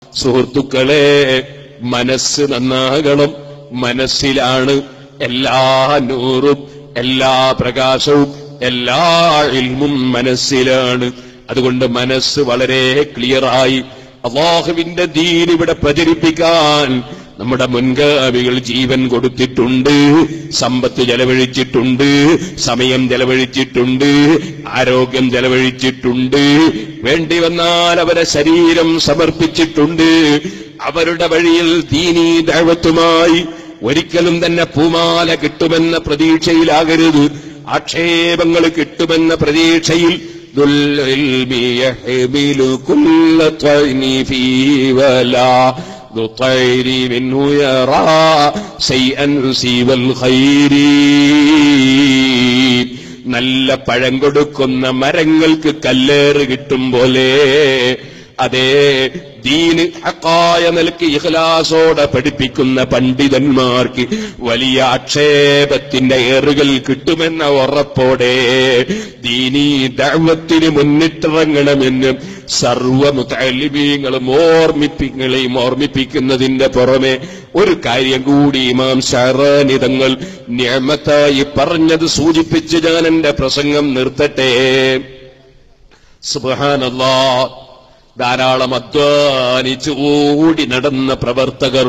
സുഹൃത്തുക്കളെ, മനസ്സ് നന്നാകണം. മനസ്സിലാണ് എല്ലാ നൂറും, എല്ലാ പ്രകാശവും, എല്ലാ ഇൽമും മനസ്സിലാണ്. അതുകൊണ്ട് മനസ്സ് വളരെ ക്ലിയറായി അല്ലാഹുവിന്റെ ദീൻ ഇവിടെ പ്രചരിപ്പിക്കാൻ നമ്മുടെ മുൻഗാമികൾ ജീവൻ കൊടുത്തിട്ടുണ്ട്, സമ്പത്ത് ചെലവഴിച്ചിട്ടുണ്ട്, സമയം ചെലവഴിച്ചിട്ടുണ്ട്, ആരോഗ്യം ചെലവഴിച്ചിട്ടുണ്ട്, വേണ്ടി വന്നാൽ അവരെ ശരീരം സമർപ്പിച്ചിട്ടുണ്ട്. അവരുടെ വഴിയിൽ ദീനീ ദഅവത്തുമായി ഒരിക്കലും തന്നെ പൂമാല കിട്ടുമെന്ന പ്രതീക്ഷയിലാകരുത്, ആക്ഷേപങ്ങൾ കിട്ടുമെന്ന പ്രതീക്ഷയിൽ. നല്ല പഴം കൊടുക്കുന്ന മരങ്ങൾക്ക് കല്ലേറ് കിട്ടും പോലെ അതേ ദീന് ഹഖായ നിലക്ക് ഇഖ്ലാസോടെ പഠിപ്പിക്കുന്ന പണ്ഡിതന്മാർക്ക് വലിയ ആക്ഷേപത്തിന്റെ ഏറുകൾ കിട്ടുമെന്ന ഉറപ്പോടെ ദീനീ ദഅവത്തിന് മുന്നിട്ടിറങ്ങണമെന്ന് സർവ്വ മുതഅല്ലിമീങ്ങളും ഓർമ്മിപ്പിക്കുന്നതിന്റെ പുറമെ ഒരു കാര്യം കൂടി ഇമാം ശഅറാനി തങ്ങൾ നിഅമത്തായി പറഞ്ഞത് സൂചിപ്പിച്ച് ഞാൻ എന്റെ പ്രസംഗം നിർത്തട്ടെ. സുബ്ഹാനല്ലാഹ്, ധാരാളം അധ്വാനിച്ച് ഓടി നടന്ന പ്രവർത്തകർ,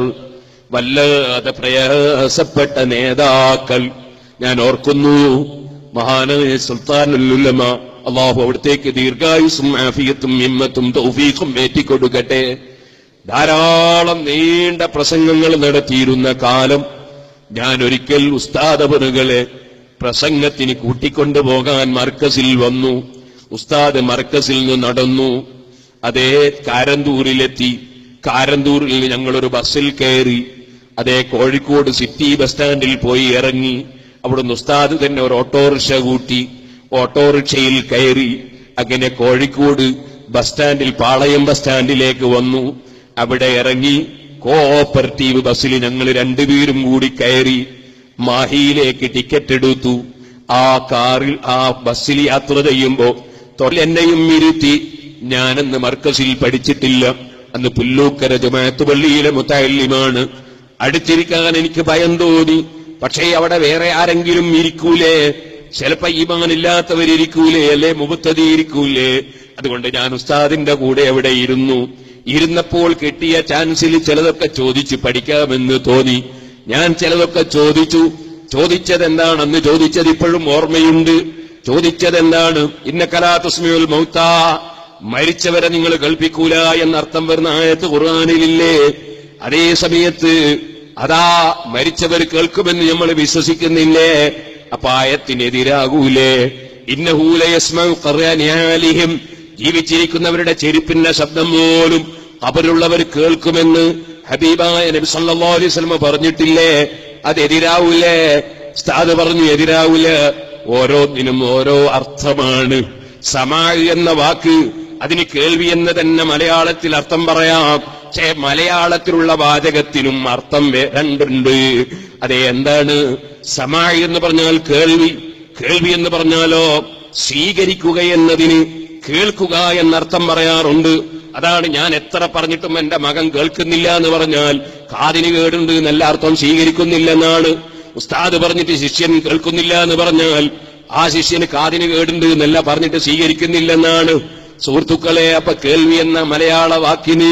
വല്ലാതെ പ്രയാസപ്പെട്ട നേതാക്കൾ. ഞാൻ ഓർക്കുന്നു മഹാനായ സുൽത്താനുൽ ഉലമ, അല്ലാഹു അവിടത്തേക്ക് ദീർഘായുസ്സും ആഫിയത്തും ഹിമ്മത്തും തൗഫീഖും ഏറ്റിക്കൊടുക്കട്ടെ, ധാരാളം നീണ്ട പ്രസംഗങ്ങൾ നടത്തിയിരുന്ന കാലം. ഞാൻ ഒരിക്കൽ ഉസ്താദ് അവറുകളെ പ്രസംഗത്തിന് കൂട്ടിക്കൊണ്ടുപോകാൻ മർക്കസിൽ വന്നു. ഉസ്താദ് മർക്കസിൽ നിന്ന് നടന്നു അതേ കാരന്തൂരിലെത്തി. കാരന്തൂരിൽ ഞങ്ങളൊരു ബസ്സിൽ കയറി അതേ കോഴിക്കോട് സിറ്റി ബസ് സ്റ്റാൻഡിൽ പോയി ഇറങ്ങി. അവിടുന്ന് ഉസ്താദ് തന്നെ ഒരു ഓട്ടോറിക്ഷ കൂട്ടി, ഓട്ടോറിക്ഷയിൽ കയറി അങ്ങനെ കോഴിക്കോട് ബസ് സ്റ്റാൻഡിൽ, പാളയം ബസ് സ്റ്റാൻഡിലേക്ക് വന്നു. അവിടെ ഇറങ്ങി കോഓപ്പറേറ്റീവ് ബസ്സിൽ ഞങ്ങൾ രണ്ടുപേരും കൂടി കയറി മാഹിയിലേക്ക് ടിക്കറ്റ് എടുത്തു. ആ കാറിൽ, ആ ബസ്സിൽ യാത്ര ചെയ്യുമ്പോ എന്നെയും ഇരുത്തി. ഞാനന്ന് മർക്കസിൽ പഠിച്ചിട്ടില്ല, അന്ന് പുല്ലൂക്കര ജമാഅത്ത് പള്ളിയിലെ മുതഅല്ലിമാണ്. അടുത്തിരിക്കാൻ എനിക്ക് ഭയം തോന്നി. പക്ഷേ അവിടെ വേറെ ആരെങ്കിലും ഇരിക്കൂലേ? ചിലപ്പോ ഈമാനില്ലാത്തവരിയ്ക്കൂലേ, അല്ലെ മുബത്തദി ഇരിക്കൂലേ? അതുകൊണ്ട് ഞാൻ ഉസ്താദിന്റെ കൂടെ അവിടെ ഇരുന്നു. ഇരുന്നപ്പോൾ കിട്ടിയ ചാൻസിൽ ചിലതൊക്കെ ചോദിച്ച് പഠിക്കാമെന്ന് തോന്നി. ഞാൻ ചിലതൊക്കെ ചോദിച്ചു. ചോദിച്ചതെന്താണെന്ന് ചോദിച്ചത് ഇപ്പോഴും ഓർമ്മയുണ്ട്. ചോദിച്ചതെന്താണ്? ഇന്നക ലാ തുസ്മിഉൽ മൗതാ, മരിച്ചവരെ നിങ്ങൾ കേൾപ്പിക്കൂല എന്നർത്ഥം വരുന്ന ആയത്ത് ഖുർആനിലില്ലേ? അതേ സമയത്ത് അതാ മരിച്ചവർ കേൾക്കുമെന്ന് നമ്മൾ വിശ്വസിക്കുന്നില്ലേ? അപ്പൊ ആയത്തിനെതിരാകൂലേ? ഇന്നഹു ലയസ്മഉ ഖർആനിയാലിഹിം, ജീവിച്ചിരിക്കുന്നവരുടെ ചെരുപ്പിന്റെ ശബ്ദം പോലും ഖബറുള്ളവർ കേൾക്കുമെന്ന് ഹബീബായ നബി സല്ലല്ലാഹു അലൈഹി വസല്ലം പറഞ്ഞിട്ടില്ലേ? അതെതിരാവൂലേ? ഉസ്താദ് പറഞ്ഞു എതിരാവൂല. ഓരോന്നിനും ഓരോ അർത്ഥമാണ്. സമാഅ് എന്ന വാക്ക്, അതിന് കേൾവി എന്ന് തന്നെ മലയാളത്തിൽ അർത്ഥം പറയാം. പക്ഷേ മലയാളത്തിലുള്ള വാചകത്തിനും അർത്ഥം രണ്ടുണ്ട്. അതെ, എന്താണ്? സമാഅ് എന്ന് പറഞ്ഞാൽ കേൾവി, കേൾവി എന്ന് പറഞ്ഞാലോ സ്വീകരിക്കുക എന്നതിന് കേൾക്കുക എന്നർത്ഥം പറയാറുണ്ട്. അതാണ് ഞാൻ എത്ര പറഞ്ഞിട്ടും എന്റെ മകൻ കേൾക്കുന്നില്ല എന്ന് പറഞ്ഞാൽ കാതിന് കേടുണ്ട് എന്നല്ല അർത്ഥം, സ്വീകരിക്കുന്നില്ലെന്നാണ്. ഉസ്താദ് പറഞ്ഞിട്ട് ശിഷ്യൻ കേൾക്കുന്നില്ല എന്ന് പറഞ്ഞാൽ ആ ശിഷ്യന് കാതിന് കേടുണ്ട് എന്നല്ല പറഞ്ഞിട്ട് സ്വീകരിക്കുന്നില്ലെന്നാണ്. സുഹൃത്തുക്കളെ, അപ്പൊ കേൾവി എന്ന മലയാള വാക്കിന്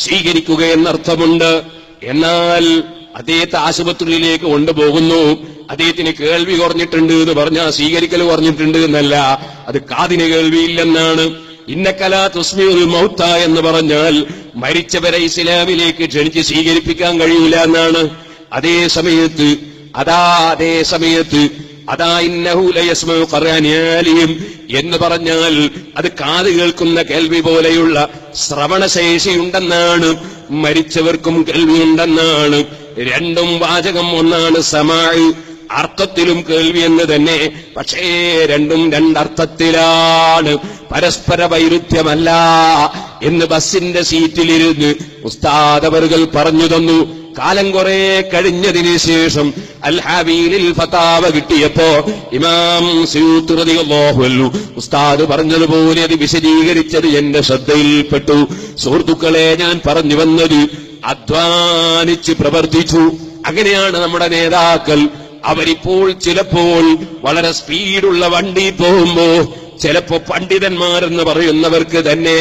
സ്വീകരിക്കുക എന്നർത്ഥമുണ്ട്. എന്നാൽ അദ്ദേഹത്തെ ആശുപത്രിയിലേക്ക് കൊണ്ടുപോകുന്നു, അദ്ദേഹത്തിന് കേൾവി കുറഞ്ഞിട്ടുണ്ട് എന്ന് പറഞ്ഞാൽ സ്വീകരിക്കൽ കുറഞ്ഞിട്ടുണ്ട് എന്നല്ല, അത് കാതിന് കേൾവിയില്ലെന്നാണ്. ഇന്നക ലാ തുസ്മിഉൽ മൗതാ എന്ന് പറഞ്ഞാൽ മരിച്ചവരെ ഇസ്ലാമിലേക്ക് ക്ഷണിച്ച് സ്വീകരിപ്പിക്കാൻ കഴിയില്ല എന്നാണ്. അതേ സമയത്ത് ഇന്നഹു ലയസ്മഉ ഖർആനിയാലിഹിം എന്ന് പറഞ്ഞാൽ അത് കാത് കേൾക്കുന്ന കേൾവി പോലെയുള്ള ശ്രവണശേഷിയുണ്ടെന്നാണ്. മരിച്ചവർക്കും കേൾവിയുണ്ടെന്നാണ്. രണ്ടും വാചകം ഒന്നാണ്. സമാഅ് അർത്ഥത്തിലും കേൾവി എന്ന് തന്നെ, പക്ഷേ രണ്ടും രണ്ടർത്ഥത്തിലാണ്, പരസ്പര വൈരുദ്ധ്യമല്ല എന്ന് ബസ്സിന്റെ സീറ്റിലിരുന്ന് ഉസ്താദ് അവറുകൾ പറഞ്ഞു തന്നു. കാലം കുറെ കഴിഞ്ഞതിന് ശേഷം അൽ ഹാവീലിൽ ഫതാവ കിട്ടിയപ്പോ ഇമാം സയൂത്തി റളിയല്ലാഹു അൻഹു ഉസ്താദ് പറഞ്ഞതുപോലെ അത് വിശദീകരിച്ചത് എന്റെ ശ്രദ്ധയിൽപ്പെട്ടു. സുഹൃത്തുക്കളെ, ഞാൻ പറഞ്ഞു വന്നത് അധ്വാനിച്ച് പ്രവർത്തിച്ചു. അങ്ങനെയാണ് നമ്മുടെ നേതാക്കൾ. അവരിപ്പോൾ ചിലപ്പോൾ വളരെ സ്പീഡുള്ള വണ്ടി പോകുമ്പോ ചിലപ്പോ പണ്ഡിതന്മാരെന്ന് പറയുന്നവർക്ക് തന്നെ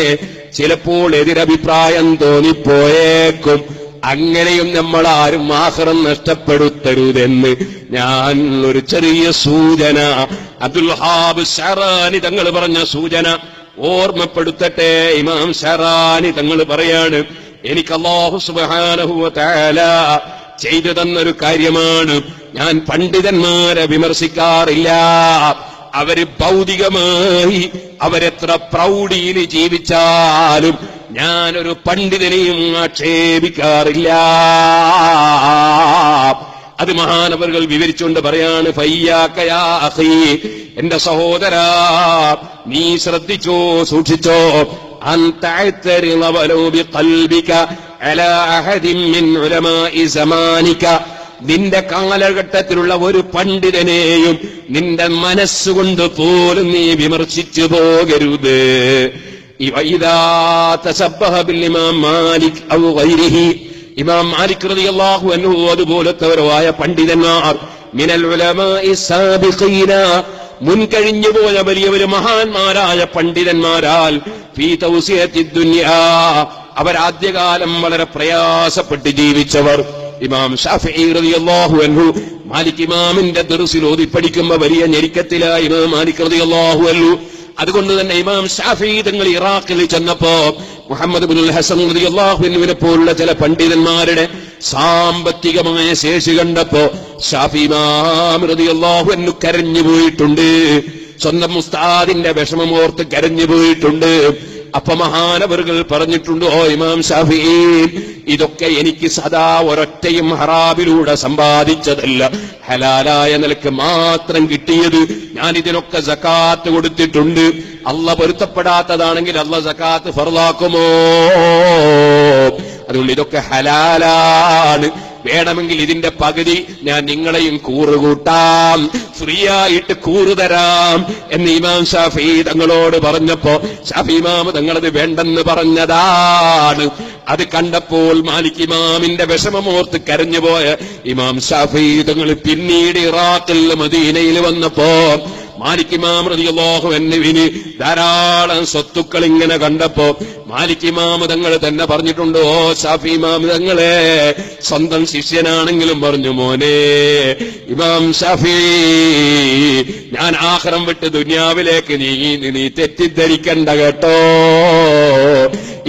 ചിലപ്പോൾ എതിരഭിപ്രായം തോന്നിപ്പോയേക്കും. അങ്ങനെയും നമ്മൾ ആരും ആഖിറം നഷ്ടപ്പെടുത്തരുതെന്ന് ഞാൻ ഒരു ചെറിയ സൂചന, അബ്ദുൽ വഹാബ് ശഅറാനി തങ്ങൾ പറഞ്ഞ സൂചന ഓർമ്മപ്പെടുത്തട്ടെ. ഇമാം ശഅറാനി തങ്ങൾ പറയാണ്, എനിക്ക് അല്ലാഹു സുബ്ഹാനഹു വ തആല ചെയ്തു തന്നൊരു കാര്യമാണ്. ഞാൻ പണ്ഡിതന്മാരെ വിമർശിക്കാറില്ല. അവര് ഭൗതികമായി അവരെത്ര പ്രൗഢിയിൽ ജീവിച്ചാലും ഞാനൊരു പണ്ഡിതനെയും ആക്ഷേപിക്കാറില്ല. അത് മഹാനവറുകൾ വിവരിച്ചുകൊണ്ട് പറയാണ്, ഫയ്യാക യാ അഖീ, എന്റെ സഹോദരാ, നീ ശ്രദ്ധിച്ചോ, സൂക്ഷിച്ചോ. അൻ തഅ്തരിള വലൗ ബിഖൽബിക അലാ അഹദിൻ മിൻ ഉലമാഇ സമാനിക, നിന്റെ കാലഘട്ടത്തിലുള്ള ഒരു പണ്ഡിതനെയും നിന്റെ മനസ്സുകൊണ്ട് പോലും നീ വിമർശിച്ചു പോകരുത്. ഇദാ തശബ്ബഹ ബിൽ ഇമാം മാലിക് ഔ ഗൈരിഹി, ഇമാം മാലിക് റളിയല്ലാഹു അൻഹു അതുപോലത്തവരായ പണ്ഡിതന്മാർ, മിനൽ ഉലമാഇ സാബിഖീന, മുൻകഴിഞ്ഞുപോയ വലിയ വലിയ മഹാന്മാരായ പണ്ഡിതന്മാരാൽ, ഫീ തൗസിയത്തി ദുനിയാ, അവരാദ്യകാലം വളരെ പ്രയാസപ്പെട്ട് ജീവിച്ചവർ. ഇമാം ഷാഫിഈ റളിയല്ലാഹു അൻഹു മാലിക് ഇമാമിന്റെ ദർസിൽ ഓതി പഠിക്കുമ്പോ വലിയ ഞെരുക്കത്തിലായ ഇമാം മാലിക് റളിയല്ലാഹു അൻഹു. അതുകൊണ്ട് തന്നെ ഇമാം ഷാഫിഈ തങ്ങൾ ഇറാഖിൽ ചെന്നപ്പോ മുഹമ്മദ് ഇബ്നുൽ ഹസൻ റളിയല്ലാഹു അൻഹുവിനെ പോലുള്ള ചില പണ്ഡിതന്മാരുടെ സാമ്പത്തികമായ ശേഷി കണ്ടപ്പോ ഷാഫി ഇമാം റളിയല്ലാഹു അൻഹു കരഞ്ഞു പോയിട്ടുണ്ട്. സ്വന്തം ഉസ്താദിന്റെ വിഷമം ഓർത്ത് കരഞ്ഞു പോയിട്ടുണ്ട്. അപ്പൊ മഹാനവറുകൾ പറഞ്ഞിട്ടുണ്ട്, ഓ ഇമാം ഷാഫിഈ, ഇതൊക്കെ എനിക്ക് സദാ ഒരൊറ്റയും ഹറാമിലൂടെ സമ്പാദിച്ചതല്ല, ഹലാലായ നിലക്ക് മാത്രം കിട്ടിയത്. ഞാൻ ഇതിനൊക്കെ സകാത്ത് കൊടുത്തിട്ടുണ്ട്. അള്ള പൊരുത്തപ്പെടാത്തതാണെങ്കിൽ അള്ള സകാത്ത് ഫർളാക്കുമോ? അതുകൊണ്ട് ഇതൊക്കെ ഹലാലാണ്. വേണമെങ്കിൽ ഇതിന്റെ പകുതി ഞാൻ നിങ്ങളെയും കൂറുകൂട്ടാം, ഫ്രീ ആയിട്ട് കൂറുതരാം എന്ന് ഇമാം ഷാഫിഈ തങ്ങളോട് പറഞ്ഞപ്പോ ഷാഫി ഇമാം തങ്ങളത് വേണ്ടെന്ന് പറഞ്ഞതാണ്. അത് കണ്ടപ്പോൾ മാലിക് ഇമാമിന്റെ വിഷമമോർത്ത് കരഞ്ഞുപോയ ഇമാം ഷാഫിഈ തങ്ങൾ പിന്നീട് ഇറാഖിൽ മദീനയിൽ വന്നപ്പോ മാലിക് ഇമാം റളിയല്ലാഹു അൻഹുവിന് ധാരാളം സ്വത്തുക്കൾ ഇങ്ങനെ കണ്ടപ്പോ മാലിക് ഇമാം തങ്ങൾ തന്നെ പറഞ്ഞിട്ടുണ്ട്, ഓ ഷാഫി ഇമാം തങ്ങളെ, സ്വന്തം ശിഷ്യനാണെങ്കിലും പറഞ്ഞു, മോനെ ഇമാം ഷാഫി, ഞാൻ ആഖിറം വിട്ട് ദുനിയാവിലേക്ക് നീ തെറ്റിദ്ധരിക്കണ്ട കേട്ടോ.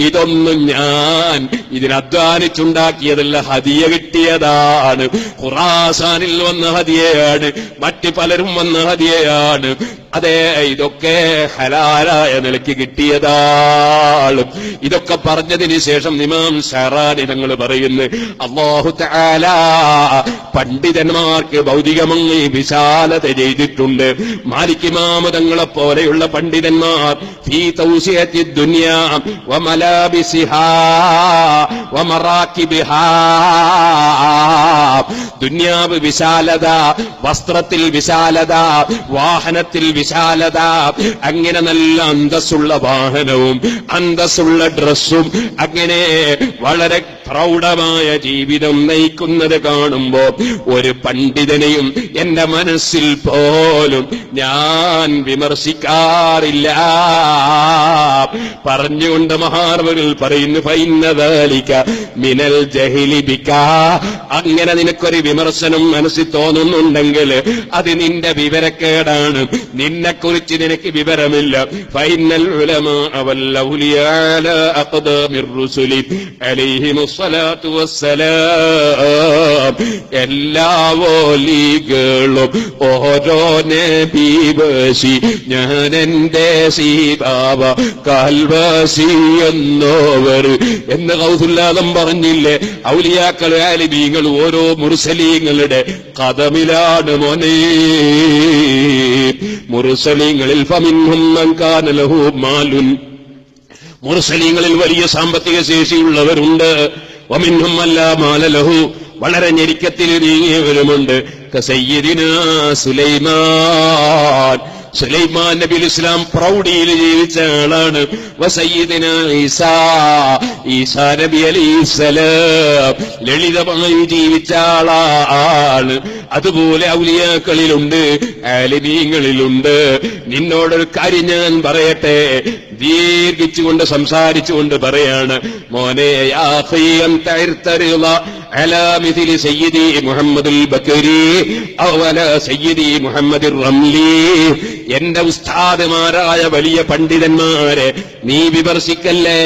ഇതൊന്നും ഞാൻ ഇതിനധ്വാനിച്ചുണ്ടാക്കിയതല്ല, ഹദിയ കിട്ടിയതാണ്. ഖുറാസാനിൽ വന്ന ഹദിയയാണ്, മറ്റ് പലരും വന്ന ഹദിയയാണ്. അതെ, ഇതൊക്കെ ഹലാലായ നിലയ്ക്ക് കിട്ടിയതാണ്. ഇതൊക്കെ പറഞ്ഞതിന് ശേഷം ഇമാം ശഅറാനി തങ്ങൾ പറയുന്നു, അല്ലാഹു തആല പണ്ഡിതന്മാർക്ക് ഭൗതികമായി വിശാലത ചെയ്തിട്ടുണ്ട്. മാലിക് ഇമാം തങ്ങളെ പോലെയുള്ള പണ്ഡിതന്മാർ ഫീ തൗസിയത്തി ദുനിയാ വമലാബിസിഹാ വമറാകിബിഹാ, ദുനിയാവ് വിശാലത, വസ്ത്രത്തിൽ വിശാലത, വാഹനത്തിൽ വിശാലത, അങ്ങനെ നല്ല അന്തസ്സുള്ള വാഹനവും അന്തസ്സുള്ള ഡ്രസ്സും അങ്ങനെ വളരെ പ്രൗഢമായ ജീവിതം നയിക്കുന്നത് കാണുമ്പോ ഒരു പണ്ഡിതനെയും എന്റെ മനസ്സിൽ പോലും ഞാൻ വിമർശിക്കാറില്ല. പറഞ്ഞുകൊണ്ട് മഹാനവറുകൾ പറയുന്നു, ഫൈന്നദാലിക മിനൽ ജഹ്ലി ബിക, അങ്ങനെ നിനക്കൊരു വിമർശനം മനസ്സിൽ തോന്നുന്നുണ്ടെങ്കിൽ അത് നിന്റെ വിവരക്കേടാണ്, നിന്നെക്കുറിച്ച് നിനക്ക് വിവരമില്ല. ഫൈനൽ ഉലമാ വൽ ഔലിയാ അലാ അഖ്ദാമിർ റുസുലി അലൈഹിമുസ്സലാത്തു വസ്സലാം, എല്ലാ വലികളും ഓരോ നബിവശി, ഞാൻ എന്റെ സീബാബ കാൽവാസി എന്നോവർ എന്ന് ഗൗസുല്ലാദം പറഞ്ഞില്ലേ. ഔലിയാക്കൾ ആലിമീങ്ങൾ ഓരോ മുർസലീങ്ങളുടെ കദമിലാണ് മോനേ. മുർസലീങ്ങളിൽ ഫമിൻഹും മൻ കാന ലഹു മാലുൻ, മുർസലീങ്ങളിൽ വലിയ സാമ്പത്തിക ശേഷിയുള്ളവരുണ്ട്. വമിൻഹും മൻ ലാ മാല ലഹു, വളരെ ഞെരുക്കത്തിൽ നീങ്ങിയവരുമുണ്ട്. കസയ്യിദിനാ സുലൈമാൻ. സുലൈമാൻ നബി ഇസ്ലാം പ്രൗഢിയിൽ ജീവിച്ച ആളാണ്. വസയ്യിദിനാ ഈസാ നബി അലൈഹിസ്സലാം ലളിതമായി ജീവിച്ച ആളാണ്. അതുപോലെ ഔലിയാക്കളിലുണ്ട്, ആലിമീങ്ങളിലുണ്ട്. നിന്നോടൊരു കാര്യം ഞാൻ പറയട്ടെ, ദീർഘിച്ചുകൊണ്ട് സംസാരിച്ചുകൊണ്ട് പറയാണ്, മോനെ യാ ഖിയം തഅർതറിള അലാ മിഥിലി സയ്യിദി മുഹമ്മദുൽ ബക്കരി ഔ അലാ സയ്യിദി മുഹമ്മദിർ റംലി. എന്റെ ഉസ്താദുമാരായ വലിയ പണ്ഡിതന്മാരെ നീ വിമർശിക്കല്ലേ,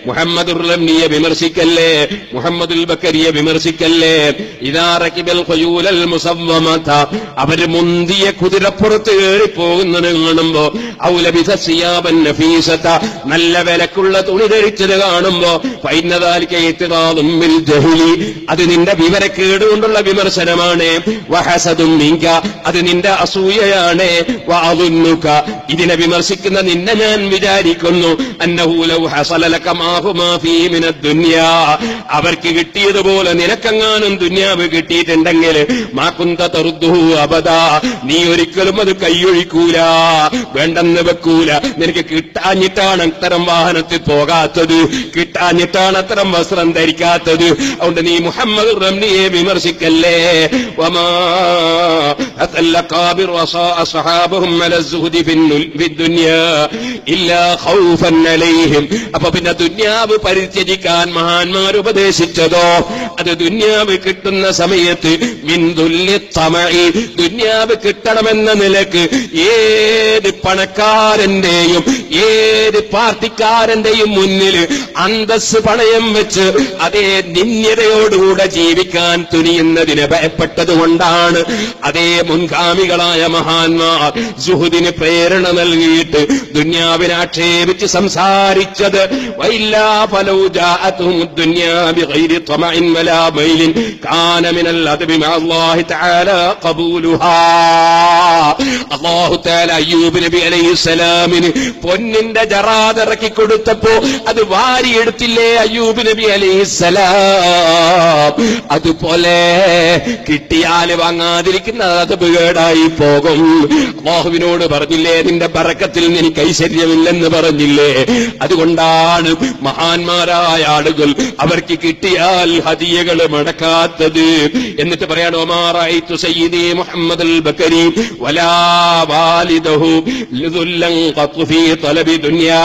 മുഹമ്മദുർ റംലിയെ വിമർശിക്കല്ലേ, മുഹമ്മദുൽ ബക്കരിയെ വിമർശിക്കല്ലേ. ഇദാ റകിബൽ ഖുയൂലൽ മുസവ്വമത, അവര് മുന്തിയ കുതിരപ്പുറത്ത് കയറി പോകുന്നത് കാണുമ്പോ, ഔ ലബിസ സിയാബൻ നഫീസത, നല്ല വിലക്കുള്ള തുണി ധരിച്ചത് കാണുമ്പോ, ഫൈനദാലിക ഇത്തിറാദും ബിൽ ജഹ്ലി, അത് നിന്റെ വിവരക്കേട് കൊണ്ടുള്ള വിമർശനമാണ്. വഹസദും മിൻക, അത് നിന്റെ അസൂയയാണ്. വഅദുന്നുക, ഇതിനെ വിമർശിക്കുന്ന നിന്നെ ഞാൻ വിചാരിക്കുന്നു, അന്നഹു ലൗ ഹസല ലക മാ ഹുമാ ഫീ മിനദ് ദുനിയാ, അവർക്ക് കിട്ടിയതുപോലെ നിനക്കെങ്ങാനും ദുനിയാവ് കിട്ടിയിട്ടുണ്ടെങ്കിൽ മാ കുന്ത തറുദ്ദുഹു അബദാ, നീ ഒരിക്കലും അത് കൈയൊഴിക്കൂല, വേണ്ടെന്ന് വെക്കൂല. നിനക്ക് കിട്ടാഞ്ഞിട്ടാണ് അത്തരം വാഹനത്തിൽ പോകാത്തത്, കിട്ടാഞ്ഞിട്ടാണ് അത്തരം വസ്ത്രം ധരിക്കാത്തത്. അതുകൊണ്ട് നീ മുഹമ്മദ് റംലിയെ വിമർശിക്കല്ലേ. വമാ അതല്ലഖാബിർ വസഹാബഹും അലാ സുഹദി ഫിദ്ദുനിയാ ഇല്ലാ ഖൗഫൻ അലൈഹിം. അപ്പൊ പിന്നെ ദുനിയാവ് പരിത്യജിക്കാൻ മഹാന്മാർ ഉപദേശിച്ചതോ, അത് ദുനിയാവ് കിട്ടുന്ന സമയത്ത് മിൻ ദുല്ലി തമഇ, ദുനിയാവ് കിട്ടണമെന്ന നിലക്ക് ഏത് പണക്കാരന്റെയും ഏത് പാർട്ടിക്കാരന്റെയും മുന്നിൽ അന്തസ് പണയം വെച്ച് അതേ നിന്ദ്യതയോടുകൂടെ ജീവിക്കാൻ തുനിയുന്നതിന് ഭയപ്പെട്ടതുകൊണ്ടാണ് അതേ മുൻഗാമികളായ മഹാന്മാർ സുഹുദിന് പ്രേരണ നൽകിയിട്ട് ദുനിയാവിനെ ആക്ഷേപിച്ച് സംസാരിച്ചത്. വഇല്ലാ ഫലൗ ജാഅതുഹും ദുനിയാ ബിഗൈരി തമഇൻ വലാ മൈലിൻ കാന മിനൽ അദ്ബി മഅ അല്ലാഹി തആല ഖബൂലുഹാ. അല്ലാഹു തആല അയ്യൂബ് നബി അലൈഹിസ്സലാമിന് പൊന്നിന്റെ ജറാദ് ഇറക്കി കൊടുത്തപ്പോ അത് വാരിയെടുത്തില്ലേ അയ്യൂബ് നബി അലൈഹിസ്സലാം? അതുപോലെ കിട്ടിയാൽ വാങ്ങാതിരിക്കുന്ന അത് കേടായി പോകും. അല്ലാഹുവിനോട് പറഞ്ഞില്ലേ, നിന്റെ ബറക്കത്തിൽ എനിക്ക് ഐശ്വര്യമില്ലെന്ന് പറഞ്ഞില്ലേ? അതുകൊണ്ടാണ് മഹാന്മാരായ ആളുകൾ അവർക്ക് കിട്ടിയാൽ ഹദിയകൾ മടക്കാത്തത്. എന്നിട്ട് പറയാണ്, ഒമാറൈതു സയ്യിദി മുഹമ്മദുൽ ബക്കരി വലാ വാലിദഹു ലിദുല്ലൻ ഖത്തു ഫീ തലബി ദുനിയാ,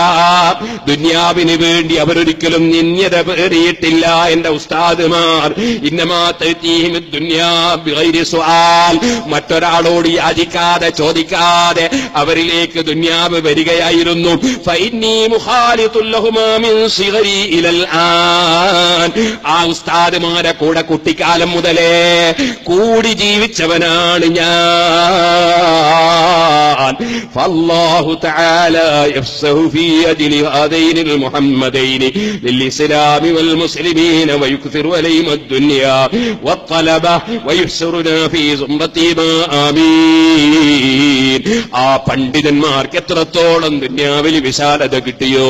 ദുനിയാവിന് വേണ്ടി അവരൊരിക്കലും നിന്യത പേറിയിട്ടില്ല എന്റെ ഉസ്താദുമാർ. ഇന്നമാ തഅതീഹിം ദുനിയാ ബിഗൈരി സുആൽ, മറ്റൊരാളോട് യാചിക്കാതെ ചോദിക്കാതെ അവരിലേക്ക് ദുനിയാവ് വരികയായിരുന്നു. ഫഇന്നീ മുഖാലിതുൽ ലഹുമാ മിൻ സിഗരി ഇലൽ ആൻ, ആ ഉസ്താദുമാരെ കൂടെ കുട്ടിക്കാലം മുതലേ കൂടി ജീവിച്ചവനാണ് ഞാൻ. ഫല്ലാഹു തആല യഫ്സഹു ഫീ അജ്ലി ഹാദൈനിൽ മുഹമ്മദൈനി ലിൽഇസ്ലാമി വൽ മുസ്ലിമീന വയുക്സിറു അലൈഹിം അദ്ദുനിയാ വത്തലബ വയുഹ്സിറുനാ ഫീ സുംറതി മാ ആമീൻ. ആ പണ്ഡിതന്മാർക്ക് എത്രത്തോളം ദുനിയാവിൽ വിശാലത കിട്ടിയോ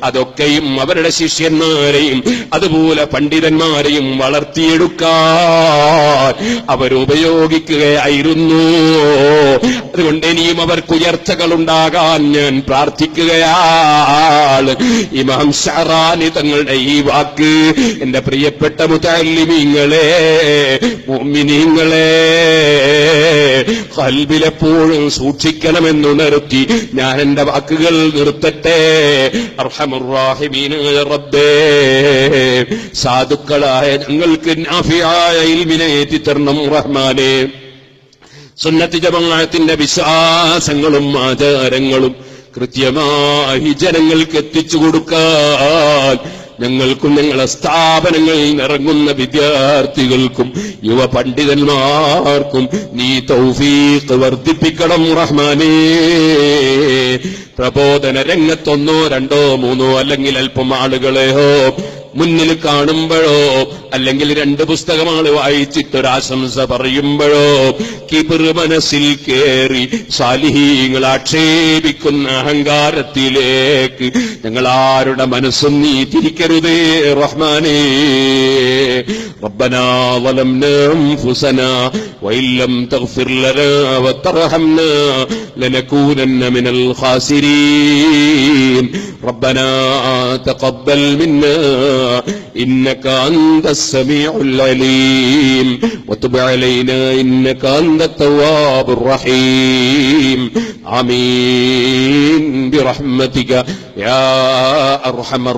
അതൊക്കെയും അവരുടെ ശിഷ്യന്മാരെയും അതുപോലെ പണ്ഡിതന്മാരെയും വളർത്തിയെടുക്കാൻ അവരുപയോഗിക്കുകയായിരുന്നു. അതുകൊണ്ട് ഇനിയും അവർക്ക് ഉയർച്ചകൾ ഉണ്ടാകാൻ ഞാൻ പ്രാർത്ഥിക്കുകയാണ്. ഇമാം ഷഅറാനി തങ്ങളുടെ ഈ വാക്ക് എന്റെ പ്രിയപ്പെട്ട മുതഅല്ലിമീങ്ങളെ, മുഅ്മിനീങ്ങളെ, ഖൽബിലെപ്പോഴും സൂക്ഷിക്കണമെന്നുണർത്തി ഞാൻ എന്റെ വാക്കുകൾ നിർത്തട്ടെ. അർഹമുർ റഹീമീനായ റബ്ബേ, സാധുക്കളായ ഞങ്ങൾക്ക് നാഫിയായ ഇൽമിനെ ഏറ്റിത്തരണം റഹ്മാനേ. സുന്നത്ത് ജമാഅത്തിന്റെ വിശ്വാസങ്ങളും ആചാരങ്ങളും കൃത്യമായി ജനങ്ങൾക്ക് എത്തിച്ചു കൊടുക്കാൻ ഞങ്ങൾക്കും ഞങ്ങളെ സ്ഥാപനങ്ങളിൽ ഇറങ്ങുന്ന വിദ്യാർത്ഥികൾക്കും യുവ പണ്ഡിതന്മാർക്കും നീ തൗഫീഖ് വർദ്ധിപ്പിക്കണം റഹ്മാനേ. പ്രബോധന രംഗത്തൊന്നോ രണ്ടോ മൂന്നോ അല്ലെങ്കിൽ അല്പം ആളുകളെയോ മുന്നിൽ കാണുമ്പോഴോ അല്ലെങ്കിൽ 2 പുസ്തകമാണ് വായിച്ചിട്ടൊരാശംസ പറയുമ്പോഴോ കിബിർ മനസ്സിൽ കേറി സാലിഹീങ്ങൾ ആക്ഷേപിക്കുന്ന അഹങ്കാരത്തിലേക്ക് ഞങ്ങളാരുടെ മനസ്സും നീ തിരിക്കരുതേ റഹ്മാനേ. ربنا ظلمنا أنفسنا وإن لم تغفر لنا وترحمنا لنكونن من الخاسرين ربنا تقبل منا إنك أنت السميع العليم وتب علينا إنك أنت التواب الرحيم آمين برحمتك يا أرحم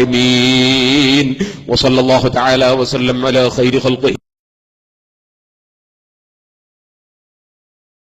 الراحمين وصلى الله تعالى وسلم على خير خلقه